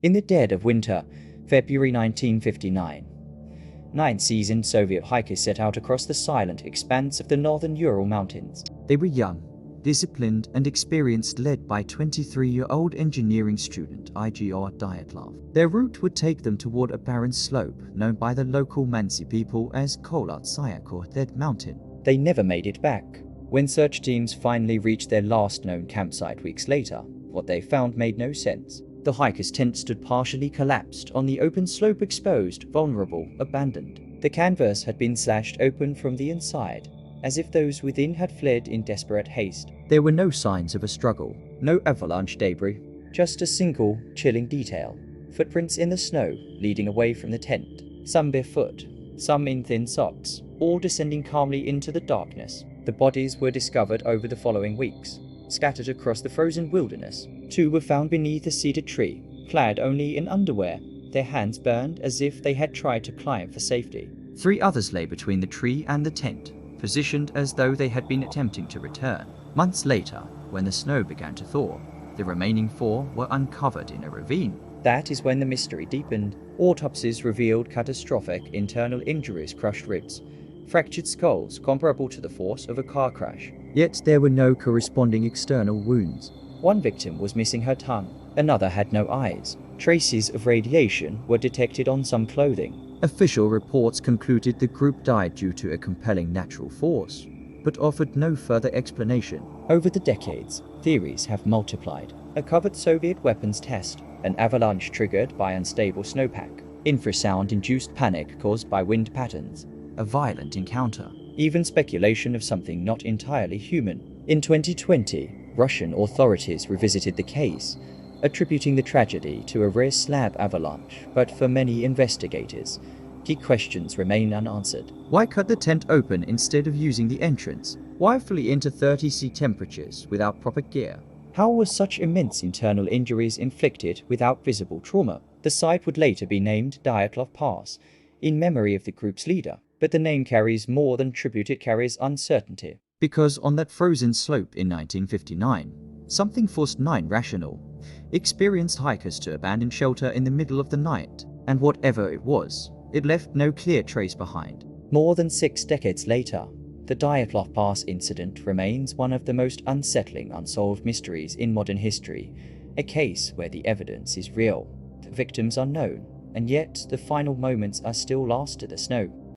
In the dead of winter, February 1959, 9 seasoned Soviet hikers set out across the silent expanse of the northern Ural Mountains. They were young, disciplined and experienced, led by 23-year-old engineering student Igor Dyatlov. Their route would take them toward a barren slope known by the local Mansi people as Kholat Syakhl, or Dead Mountain. They never made it back. When search teams finally reached their last known campsite weeks later, what they found made no sense. The hikers' tent stood partially collapsed on the open slope, exposed, vulnerable, abandoned. The canvas had been slashed open from the inside, as if those within had fled in desperate haste. There were no signs of a struggle. No avalanche debris, just a single chilling detail. Footprints in the snow leading away from the tent, some barefoot, some in thin socks, all descending calmly into the darkness. The bodies were discovered over the following weeks, scattered across the frozen wilderness. 2 were found beneath a cedar tree, clad only in underwear, their hands burned as if they had tried to climb for safety. 3 others lay between the tree and the tent, positioned as though they had been attempting to return. Months later, when the snow began to thaw, the remaining 4 were uncovered in a ravine. That is when the mystery deepened. Autopsies revealed catastrophic internal injuries, crushed ribs, fractured skulls comparable to the force of a car crash. Yet there were no corresponding external wounds. 1 victim was missing her tongue, another had no eyes. Traces of radiation were detected on some clothing. Official reports concluded the group died due to a compelling natural force, but offered no further explanation. Over the decades, theories have multiplied. A covert Soviet weapons test, an avalanche triggered by unstable snowpack, infrasound-induced panic caused by wind patterns, a violent encounter, even speculation of something not entirely human. In 2020, Russian authorities revisited the case, attributing the tragedy to a rare slab avalanche, but for many investigators, key questions remain unanswered. Why cut the tent open instead of using the entrance? Why flee into 30°C temperatures without proper gear? How were such immense internal injuries inflicted without visible trauma? The site would later be named Dyatlov Pass, in memory of the group's leader, but the name carries more than tribute, it carries uncertainty. Because on that frozen slope in 1959, something forced 9 rational, experienced hikers to abandon shelter in the middle of the night, and whatever it was, it left no clear trace behind. More than 6 decades later, the Dyatlov Pass incident remains one of the most unsettling unsolved mysteries in modern history, a case where the evidence is real, the victims are known, and yet the final moments are still lost to the snow.